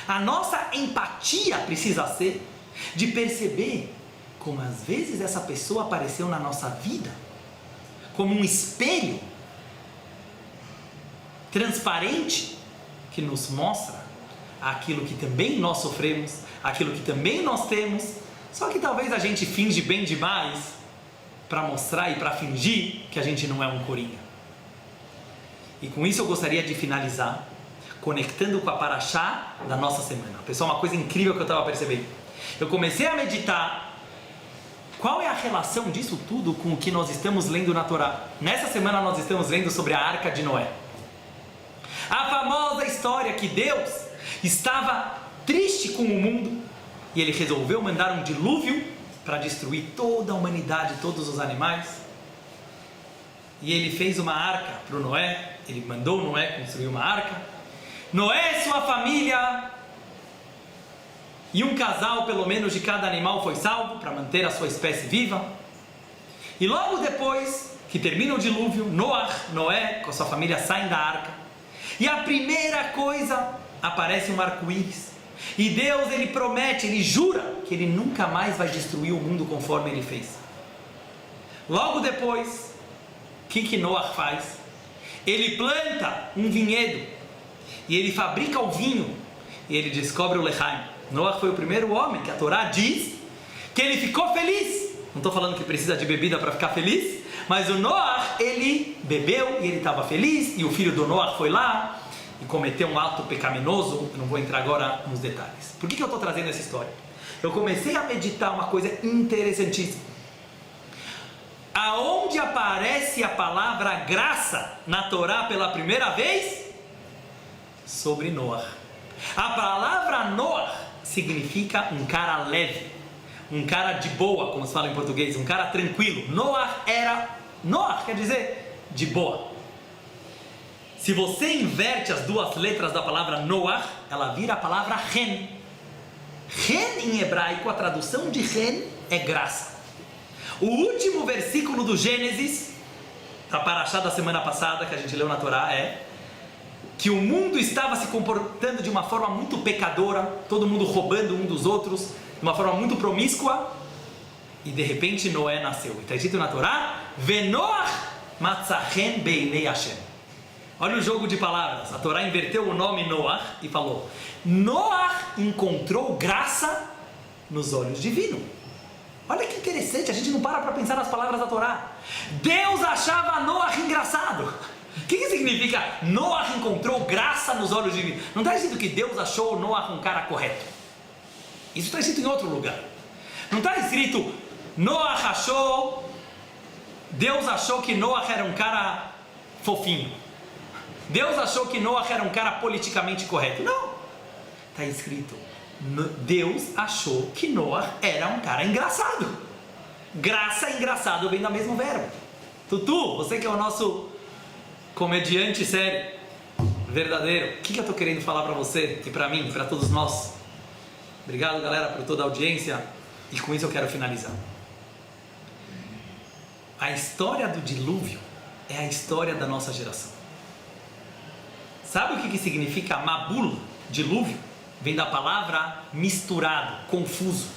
Speaker 1: a nossa empatia precisa ser de perceber como às vezes essa pessoa apareceu na nossa vida como um espelho transparente, que nos mostra aquilo que também nós sofremos, aquilo que também nós temos, só que talvez a gente finge bem demais para mostrar e para fingir que a gente não é um Coringa. E com isso eu gostaria de finalizar conectando com a Parashá da nossa semana. Pessoal, uma coisa incrível que eu estava percebendo. Eu comecei a meditar qual é a relação disso tudo com o que nós estamos lendo na Torá. Nessa semana nós estamos lendo sobre a Arca de Noé. A famosa história que Deus estava triste com o mundo e ele resolveu mandar um dilúvio para destruir toda a humanidade, todos os animais. E ele fez uma arca para o Noé, ele mandou Noé construir uma arca. Noé e sua família e um casal pelo menos de cada animal foi salvo para manter a sua espécie viva. E logo depois que termina o dilúvio, Noé com a sua família saem da arca. E a primeira coisa, aparece um arco-íris. E Deus, ele promete, ele jura que ele nunca mais vai destruir o mundo conforme ele fez. Logo depois, o que Noé faz? Ele planta um vinhedo. E ele fabrica o vinho. E ele descobre o lechaim. Noé foi o primeiro homem que a Torá diz que ele ficou feliz. Não estou falando que precisa de bebida para ficar feliz, mas o Noé, ele bebeu e ele estava feliz, e o filho do Noé foi lá e cometeu um ato pecaminoso. Eu não vou entrar agora nos detalhes. Por que eu estou trazendo essa história? Eu comecei a meditar uma coisa interessantíssima. Aonde aparece a palavra graça na Torá pela primeira vez? Sobre Noé. A palavra Noé significa um cara leve, um cara de boa, como se fala em português, um cara tranquilo. Noah quer dizer de boa. Se você inverte as duas letras da palavra Noah, ela vira a palavra Ren. Ren em hebraico, a tradução de Ren é graça. O último versículo do Gênesis, da Parashá da semana passada, que a gente leu na Torá, é que o mundo estava se comportando de uma forma muito pecadora, todo mundo roubando um dos outros, de uma forma muito promíscua, e de repente Noé nasceu. E está escrito na Torá, Venoach matzachen beinei Hashem. Olha o jogo de palavras. A Torá inverteu o nome Noah e falou: Noah encontrou graça nos olhos divinos. Olha que interessante, a gente não para pensar nas palavras da Torá. Deus achava Noah engraçado. O que significa Noah encontrou graça nos olhos divinos? Não está escrito que Deus achou Noah um cara correto. Isso está escrito em outro lugar. Não está escrito Deus achou que Noah era um cara fofinho. Deus achou que Noah era um cara politicamente correto. Não. Está escrito, Deus achou que Noah era um cara engraçado. Graça e engraçado vem do mesmo verbo. Tutu, você que é o nosso comediante sério, verdadeiro, o que eu estou querendo falar para você e para mim, para todos nós? Obrigado, galera, por toda a audiência, e com isso eu quero finalizar. A história do dilúvio é a história da nossa geração. Sabe o que significa Mabul, dilúvio? Vem da palavra misturado, confuso.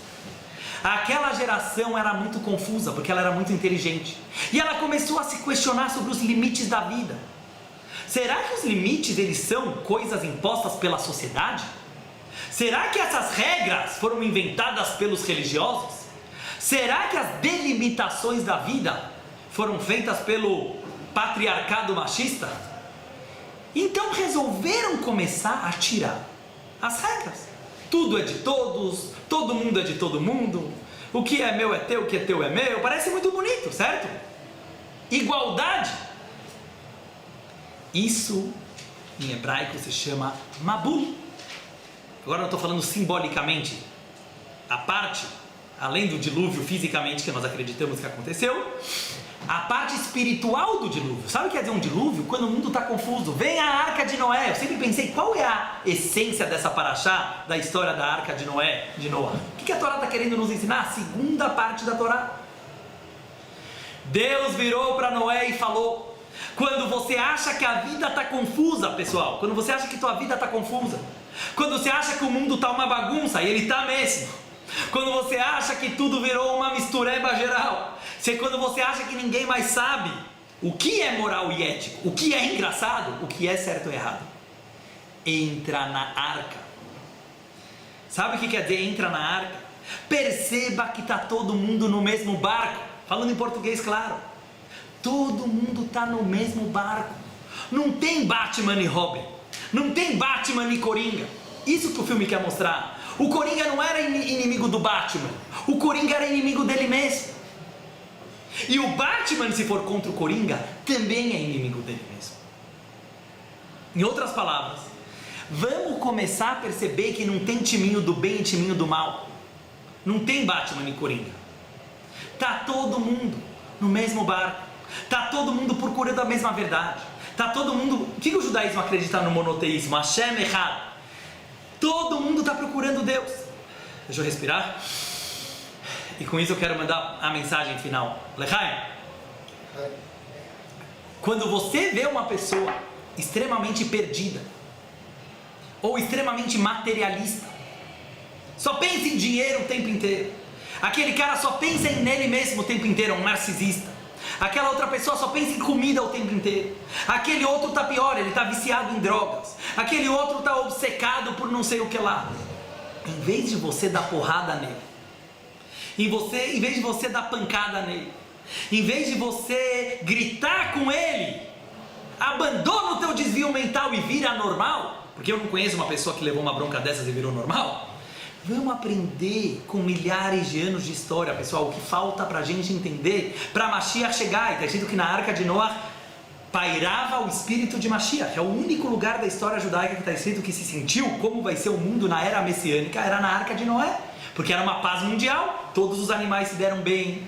Speaker 1: Aquela geração era muito confusa, porque ela era muito inteligente. E ela começou a se questionar sobre os limites da vida. Será que os limites, eles são coisas impostas pela sociedade? Será que essas regras foram inventadas pelos religiosos? Será que as delimitações da vida foram feitas pelo patriarcado machista? Então resolveram começar a tirar as regras. Tudo é de todos, todo mundo é de todo mundo, o que é meu é teu, o que é teu é meu. Parece muito bonito, certo? Igualdade. Isso em hebraico se chama Mabul. Agora eu estou falando simbolicamente. A parte, além do dilúvio fisicamente que nós acreditamos que aconteceu, a parte espiritual do dilúvio. Sabe o que quer dizer um dilúvio? Quando o mundo está confuso. Vem a Arca de Noé. Eu sempre pensei, qual é a essência dessa paraxá, da história da Arca de Noé, de Noah? O que a Torá está querendo nos ensinar? A segunda parte da Torá. Deus virou para Noé e falou: quando você acha que a vida está confusa, pessoal, quando você acha que tua vida está confusa, quando você acha que o mundo está uma bagunça, e ele está mesmo, quando você acha que tudo virou uma mistureba geral, quando você acha que ninguém mais sabe o que é moral e ético, o que é engraçado, o que é certo e errado, entra na arca. Sabe o que quer dizer entra na arca? Perceba que está todo mundo no mesmo barco. Falando em português, claro. Todo mundo está no mesmo barco. Não tem Batman e Robin. Não tem Batman e Coringa. Isso que o filme quer mostrar. O Coringa não era inimigo do Batman. O Coringa era inimigo dele mesmo. E o Batman, se for contra o Coringa, também é inimigo dele mesmo. Em outras palavras, vamos começar a perceber que não tem timinho do bem e timinho do mal. Não tem Batman e Coringa. Tá todo mundo no mesmo barco. Tá todo mundo procurando a mesma verdade. Tá todo mundo... O que o judaísmo acredita no monoteísmo? Hashem Echad. Todo mundo está procurando Deus. Deixa eu respirar. E com isso eu quero mandar a mensagem final. Lechaim. Quando você vê uma pessoa extremamente perdida, ou extremamente materialista, só pensa em dinheiro o tempo inteiro, aquele cara só pensa nele mesmo o tempo inteiro, é um narcisista. Aquela outra pessoa só pensa em comida o tempo inteiro. Aquele outro está pior, ele está viciado em drogas. Aquele outro está obcecado por não sei o que lá. Em vez de você dar porrada nele, em vez de você dar pancada nele, em vez de você gritar com ele, abandona o teu desvio mental e vira normal. Porque eu não conheço uma pessoa que levou uma bronca dessas e virou normal. Vamos aprender com milhares de anos de história, pessoal, o que falta para a gente entender, para Mashiach chegar. E está escrito que na Arca de Noah pairava o espírito de Mashiach. É o único lugar da história judaica que está escrito que se sentiu como vai ser o mundo na era messiânica, era na Arca de Noé, porque era uma paz mundial, todos os animais se deram bem,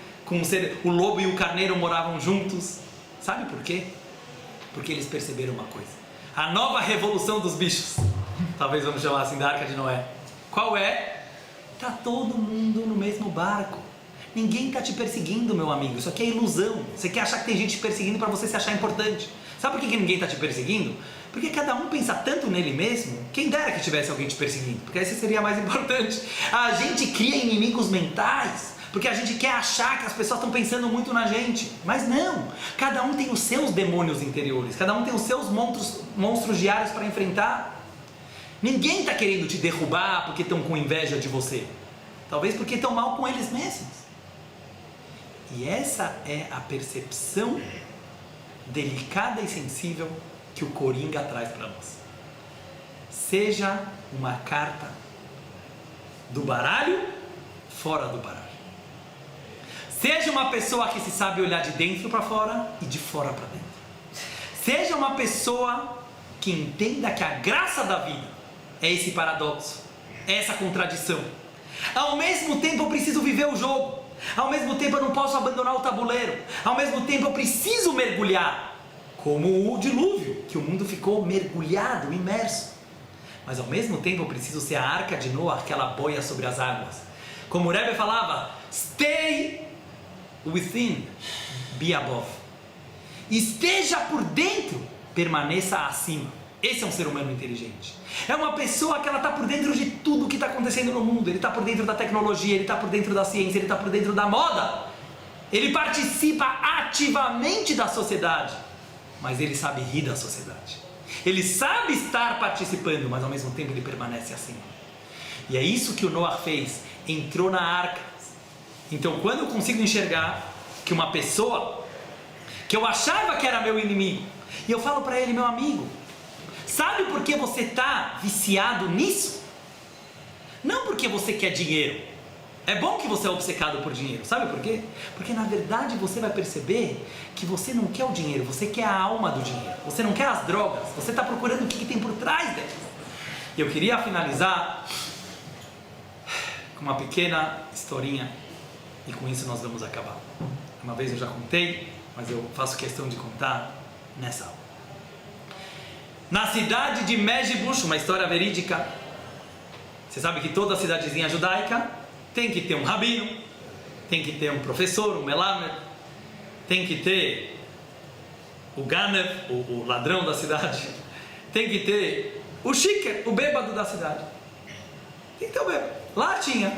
Speaker 1: o lobo e o carneiro moravam juntos. Sabe por quê? Porque eles perceberam uma coisa: a nova revolução dos bichos, talvez vamos chamar assim, da Arca de Noé. Qual é? Está todo mundo no mesmo barco. Ninguém está te perseguindo, meu amigo. Isso aqui é ilusão. Você quer achar que tem gente te perseguindo para você se achar importante. Sabe por que ninguém está te perseguindo? Porque cada um pensa tanto nele mesmo. Quem dera que tivesse alguém te perseguindo, porque aí você seria mais importante. A gente cria inimigos mentais porque a gente quer achar que as pessoas estão pensando muito na gente. Mas não. Cada um tem os seus demônios interiores. Cada um tem os seus monstros diários para enfrentar. Ninguém está querendo te derrubar porque estão com inveja de você. Talvez porque estão mal com eles mesmos. E essa é a percepção delicada e sensível que o Coringa traz para nós. Seja uma carta do baralho fora do baralho. Seja uma pessoa que se sabe olhar de dentro para fora e de fora para dentro. Seja uma pessoa que entenda que a graça da vida é esse paradoxo, é essa contradição. Ao mesmo tempo eu preciso viver o jogo. Ao mesmo tempo eu não posso abandonar o tabuleiro. Ao mesmo tempo eu preciso mergulhar. Como o dilúvio, que o mundo ficou mergulhado, imerso. Mas ao mesmo tempo eu preciso ser a arca de Noé, aquela boia sobre as águas. Como o Rebbe falava, stay within, be above. Esteja por dentro, permaneça acima. Esse é um ser humano inteligente. É uma pessoa que ela está por dentro de tudo que está acontecendo no mundo. Ele está por dentro da tecnologia, ele está por dentro da ciência, ele está por dentro da moda. Ele participa ativamente da sociedade, mas ele sabe rir da sociedade. Ele sabe estar participando, mas ao mesmo tempo ele permanece assim. E é isso que o Noah fez, entrou na arca. Então quando eu consigo enxergar que uma pessoa que eu achava que era meu inimigo, e eu falo para ele, meu amigo, sabe por que você está viciado nisso? Não porque você quer dinheiro. É bom que você é obcecado por dinheiro. Sabe por quê? Porque na verdade você vai perceber que você não quer o dinheiro, você quer a alma do dinheiro. Você não quer as drogas, você está procurando o que tem por trás delas. E eu queria finalizar com uma pequena historinha, e com isso nós vamos acabar. Uma vez eu já contei, mas eu faço questão de contar nessa aula. Na cidade de Mejibush, uma história verídica. Você sabe que toda cidadezinha judaica tem que ter um rabino, tem que ter um professor, um melamed, tem que ter o ganev, o ladrão da cidade, tem que ter o shiker, o bêbado da cidade. Tem que ter o bêbado. Lá tinha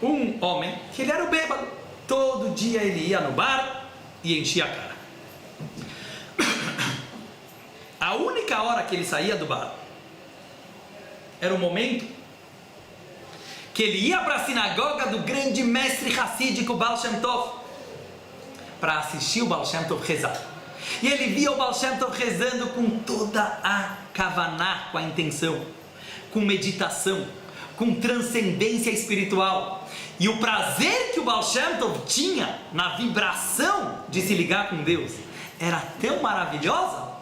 Speaker 1: um homem que ele era o bêbado. Todo dia ele ia no bar e enchia a cara. A única hora que ele saía do bar era o momento que ele ia para a sinagoga do grande mestre hassídico Baal Shem Tov para assistir o Baal Shem Tov rezar. E ele via o Baal Shem Tov rezando com toda a kavaná, com a intenção, com meditação, com transcendência espiritual. E o prazer que o Baal Shem Tov tinha na vibração de se ligar com Deus era tão maravilhosa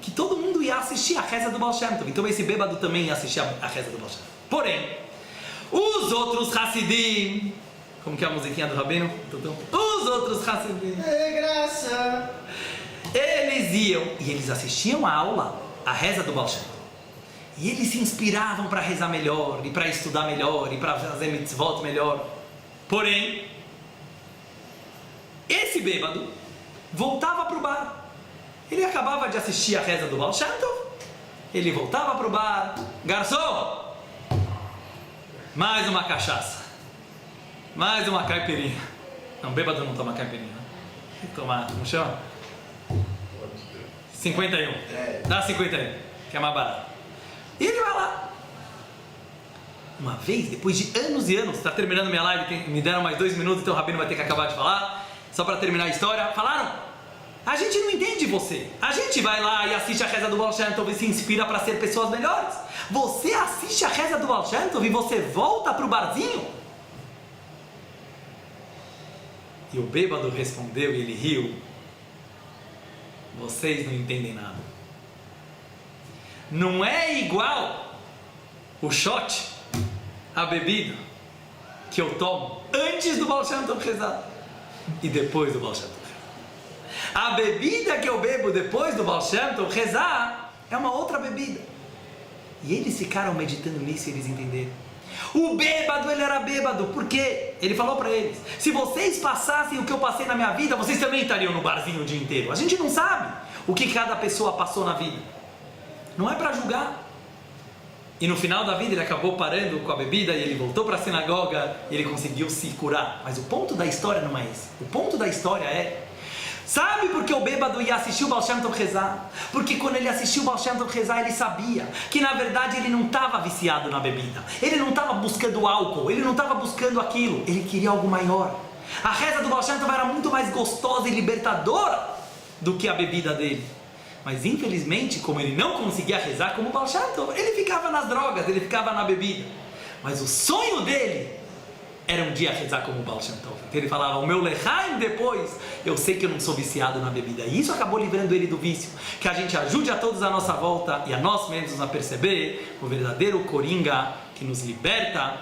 Speaker 1: que todo mundo ia assistir a reza do Baal Shem Tov. Então esse bêbado também ia assistir a reza do Baal Shem Tov. Porém, os outros Hassidim, como que é a musiquinha do Rabino? Os outros Hassidim,
Speaker 2: É graça.
Speaker 1: eles iam e eles assistiam a aula, a reza do Baal Shem Tov. E eles se inspiravam para rezar melhor, e para estudar melhor, e para fazer mitzvot melhor. Porém, esse bêbado voltava para o bar. Ele acabava de assistir a reza do Baal Shem Tov, ele voltava para o bar. Garçom, mais uma cachaça, mais uma caipirinha. Não, bêbado não toma caipirinha. Tem que tomar, como chama? 51. Dá 51, que é mais barato. E ele vai lá. Uma vez, depois de anos e anos, está terminando minha live, me deram mais 2 minutos, então o Rabino vai ter que acabar de falar. Só para terminar a história, falaram: a gente não entende você. A gente vai lá e assiste a reza do Baal Shem Tov e se inspira para ser pessoas melhores. Você assiste a reza do Baal Shem Tov e você volta para o barzinho? E o bêbado respondeu e ele riu. vocês não entendem nada. Não é igual o shot, a bebida, que eu tomo antes do Baal Shem Tov rezar e depois do Baal Shem Tov. A bebida que eu bebo depois do Baal Shem Tov rezar é uma outra bebida. E eles ficaram meditando nisso e eles entenderam. O bêbado, ele era bêbado, porque ele falou para eles: se vocês passassem o que eu passei na minha vida, vocês também estariam no barzinho o dia inteiro. A gente não sabe o que cada pessoa passou na vida. Não é para julgar. E no final da vida ele acabou parando com a bebida e ele voltou para a sinagoga e ele conseguiu se curar. Mas o ponto da história não é esse. O ponto da história é: sabe por que o bêbado ia assistir o Baal Shem Tov rezar? Porque quando ele assistiu o Baal Shem Tov rezar, ele sabia que na verdade ele não estava viciado na bebida. Ele não estava buscando álcool, ele não estava buscando aquilo. Ele queria algo maior. A reza do Baal Shem Tov era muito mais gostosa e libertadora do que a bebida dele. Mas infelizmente, como ele não conseguia rezar como o Baal Shem Tov, ele ficava nas drogas, ele ficava na bebida. Mas o sonho dele era um dia rezar como o Baal Shem Tov. Então ele falava: o meu lechaim depois, eu sei que eu não sou viciado na bebida. E isso acabou livrando ele do vício. Que a gente ajude a todos à nossa volta e a nós mesmos a perceber o verdadeiro Coringa que nos liberta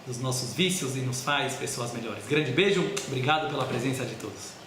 Speaker 1: dos nossos vícios e nos faz pessoas melhores. Grande beijo, obrigado pela presença de todos.